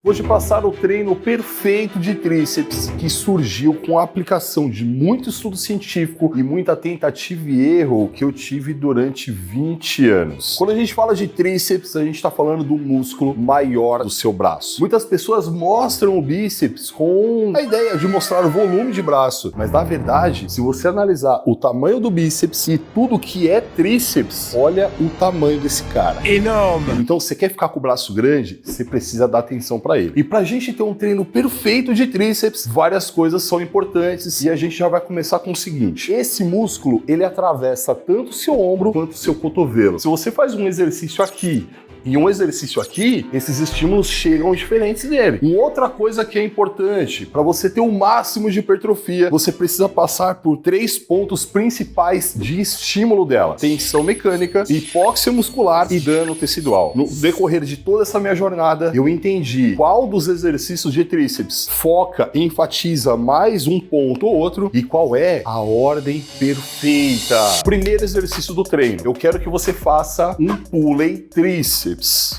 Hoje passar o treino perfeito de tríceps que surgiu com a aplicação de muito estudo científico e muita tentativa e erro que eu tive durante 20 anos. Quando a gente fala de tríceps, a gente está falando do músculo maior do seu braço. Muitas pessoas mostram o bíceps com a ideia de mostrar o volume de braço, mas na verdade, se você analisar o tamanho do bíceps e tudo que é tríceps, olha o tamanho desse cara. Enorme! Então, você quer ficar com o braço grande, você precisa dar atenção para ele. E pra gente ter um treino perfeito de tríceps, várias coisas são importantes e a gente já vai começar com o seguinte: esse músculo, ele atravessa tanto o seu ombro quanto o seu cotovelo. Se você faz um exercício aqui e um exercício aqui, esses estímulos chegam diferentes nele. Uma outra coisa que é importante, para você ter o máximo de hipertrofia, você precisa passar por 3 pontos principais de estímulo dela: tensão mecânica, hipóxia muscular e dano tecidual. No decorrer de toda essa minha jornada, eu entendi qual dos exercícios de tríceps foca e enfatiza mais um ponto ou outro e qual é a ordem perfeita. Primeiro exercício do treino, eu quero que você faça um pulley tríceps,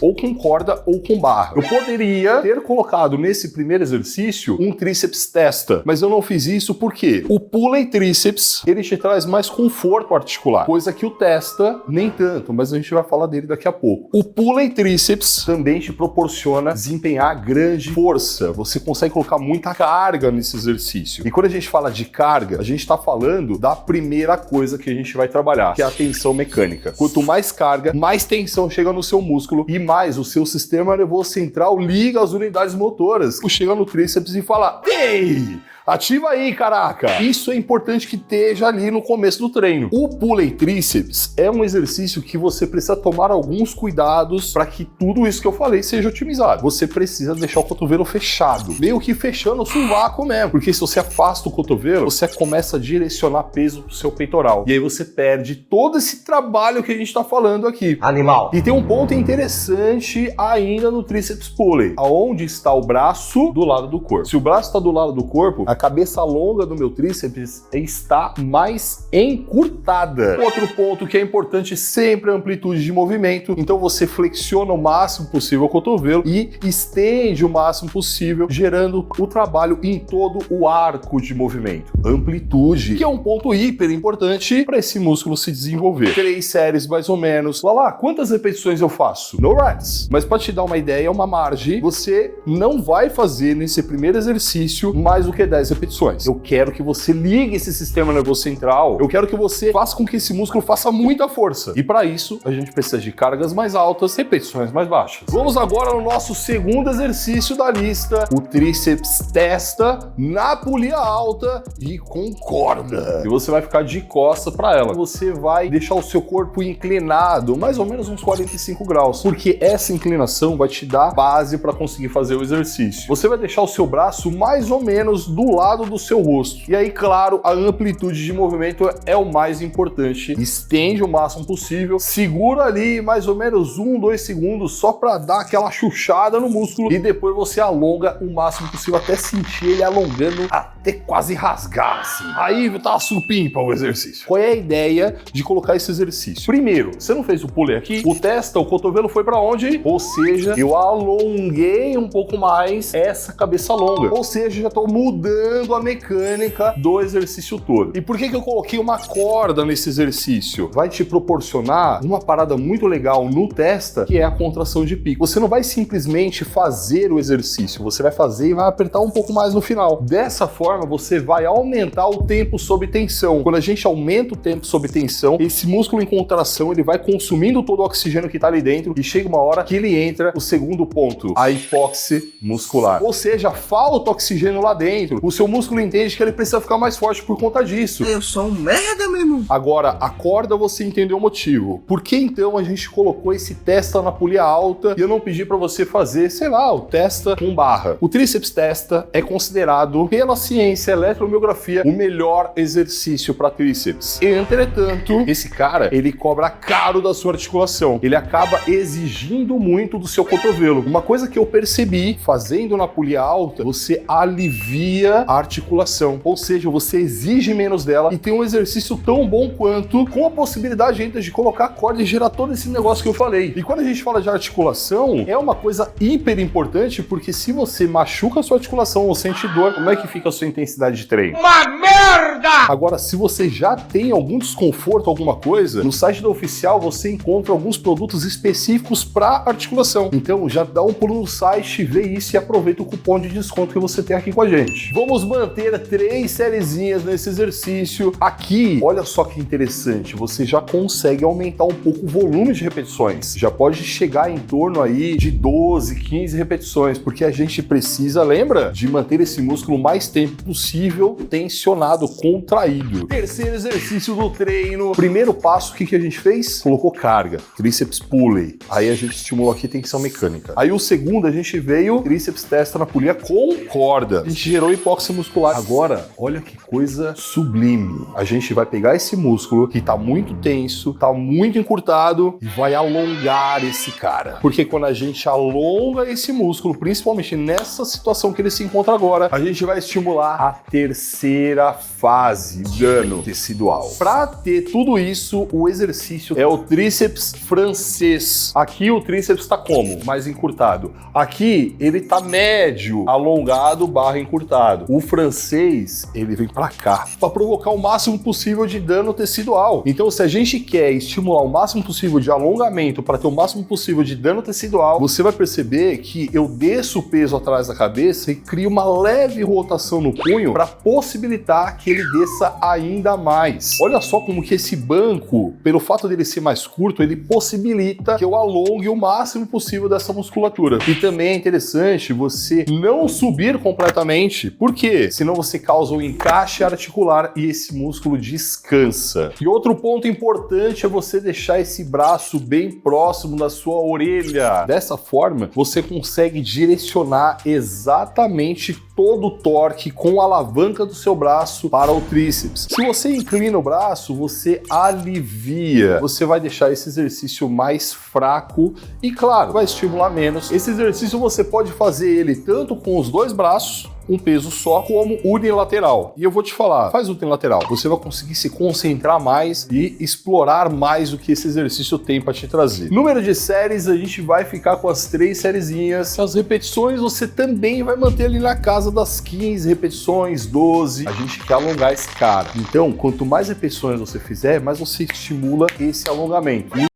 ou com corda ou com barra. Eu poderia ter colocado nesse primeiro exercício um tríceps testa, mas eu não fiz isso porque o pulley tríceps, ele te traz mais conforto articular, coisa que o testa nem tanto, mas a gente vai falar dele daqui a pouco. O pulley tríceps também te proporciona desempenhar grande força, você consegue colocar muita carga nesse exercício. E quando a gente fala de carga, a gente está falando da primeira coisa que a gente vai trabalhar, que é a tensão mecânica. Quanto mais carga, mais tensão chega no seu músculo e mais o seu sistema nervoso central liga as unidades motoras. Chega no tríceps e fala: ei! Ativa aí, caraca! Isso é importante que esteja ali no começo do treino. O pulley tríceps é um exercício que você precisa tomar alguns cuidados para que tudo isso que eu falei seja otimizado. Você precisa deixar o cotovelo fechado, meio que fechando o sovaco mesmo, porque se você afasta o cotovelo, você começa a direcionar peso pro seu peitoral. E aí você perde todo esse trabalho que a gente tá falando aqui. Animal! E tem um ponto interessante ainda no tríceps pulley, aonde está o braço do lado do corpo. Se o braço está do lado do corpo, a cabeça longa do meu tríceps está mais encurtada. Outro ponto que é importante sempre é a amplitude de movimento. Então você flexiona o máximo possível o cotovelo e estende o máximo possível, gerando o trabalho em todo o arco de movimento. Amplitude, que é um ponto hiper importante para esse músculo se desenvolver. 3 séries mais ou menos. Lá, quantas repetições eu faço? No reps. Mas para te dar uma ideia, uma margem, você não vai fazer nesse primeiro exercício mais do que 10 repetições. Eu quero que você ligue esse sistema nervoso central, eu quero que você faça com que esse músculo faça muita força. E para isso, a gente precisa de cargas mais altas, repetições mais baixas. Vamos agora no nosso segundo exercício da lista, o tríceps testa na polia alta e com corda. E você vai ficar de costa para ela. Você vai deixar o seu corpo inclinado, mais ou menos uns 45 graus, porque essa inclinação vai te dar base para conseguir fazer o exercício. Você vai deixar o seu braço mais ou menos do lado do seu rosto. E aí, claro, a amplitude de movimento é o mais importante. Estende o máximo possível, segura ali mais ou menos 1-2 segundos só para dar aquela chuchada no músculo e depois você alonga o máximo possível até sentir ele alongando até quase rasgar, assim. Aí tá supimpa o exercício. Qual é a ideia de colocar esse exercício? Primeiro, você não fez o pulley aqui, o testa, o cotovelo foi para onde? Ou seja, eu alonguei um pouco mais essa cabeça longa. Ou seja, já tô mudando a mecânica do exercício todo. E por que eu coloquei uma corda nesse exercício? Vai te proporcionar uma parada muito legal no testa, que é a contração de pico. Você não vai simplesmente fazer o exercício, você vai fazer e vai apertar um pouco mais no final. Dessa forma, você vai aumentar o tempo sob tensão. Quando a gente aumenta o tempo sob tensão, esse músculo em contração, ele vai consumindo todo o oxigênio que tá ali dentro e chega uma hora que ele entra, o segundo ponto, a hipóxia muscular. Ou seja, falta oxigênio lá dentro. O seu músculo entende que ele precisa ficar mais forte por conta disso. Eu sou um merda, meu irmão. Agora, a corda você entendeu o motivo. Por que então a gente colocou esse testa na polia alta e eu não pedi para você fazer, sei lá, o testa com barra? O tríceps testa é considerado pela ciência eletromiografia o melhor exercício para tríceps. Entretanto, esse cara, ele cobra caro da sua articulação. Ele acaba exigindo muito do seu cotovelo. Uma coisa que eu percebi fazendo na polia alta, você alivia treina a articulação, ou seja, você exige menos dela e tem um exercício tão bom quanto, com a possibilidade ainda de colocar corda e gerar todo esse negócio que eu falei. E quando a gente fala de articulação, é uma coisa hiper importante, porque se você machuca a sua articulação ou sente dor, como é que fica a sua intensidade de treino? Uma merda! Agora, se você já tem algum desconforto, alguma coisa, no site da Oficial você encontra alguns produtos específicos para articulação. Então já dá um pulo no site, vê isso e aproveita o cupom de desconto que você tem aqui com a gente. Vamos manter 3 sériezinhas nesse exercício. Aqui, olha só que interessante, você já consegue aumentar um pouco o volume de repetições. Já pode chegar em torno aí de 12, 15 repetições, porque a gente precisa, lembra, de manter esse músculo o mais tempo possível tensionado, contraído. Terceiro exercício do treino. Primeiro passo, o que a gente fez? Colocou carga, tríceps pulley. Aí a gente estimulou aqui tensão mecânica. Aí o segundo, a gente veio tríceps testa na polia com corda. A gente gerou hipóxia muscular. Agora, olha que coisa sublime. A gente vai pegar esse músculo que tá muito tenso, tá muito encurtado e vai alongar esse cara. Porque quando a gente alonga esse músculo, principalmente nessa situação que ele se encontra agora, a gente vai estimular a terceira fase, dano tecidual. Para ter tudo isso, o exercício é o tríceps francês. Aqui o tríceps tá como? Mais encurtado. Aqui ele tá médio, alongado barra encurtado. O francês, ele vem para cá, para provocar o máximo possível de dano tecidual. Então, se a gente quer estimular o máximo possível de alongamento para ter o máximo possível de dano tecidual, você vai perceber que eu desço o peso atrás da cabeça e crio uma leve rotação no punho para possibilitar que ele desça ainda mais. Olha só como que esse banco, pelo fato dele ser mais curto, ele possibilita que eu alongue o máximo possível dessa musculatura. E também é interessante você não subir completamente, por quê? Senão você causa um encaixe articular e esse músculo descansa. E outro ponto importante é você deixar esse braço bem próximo da sua orelha. Dessa forma, você consegue direcionar exatamente todo o torque com a alavanca do seu braço para o tríceps. Se você inclina o braço, você alivia. Você vai deixar esse exercício mais fraco e, claro, vai estimular menos. Esse exercício você pode fazer ele tanto com os dois braços, um peso só, como unilateral. E eu vou te falar, faz unilateral. Você vai conseguir se concentrar mais e explorar mais o que esse exercício tem para te trazer. Número de séries, a gente vai ficar com as 3 sériezinhas. As repetições você também vai manter ali na casa das 15 repetições, 12. A gente quer alongar esse cara. Então, quanto mais repetições você fizer, mais você estimula esse alongamento.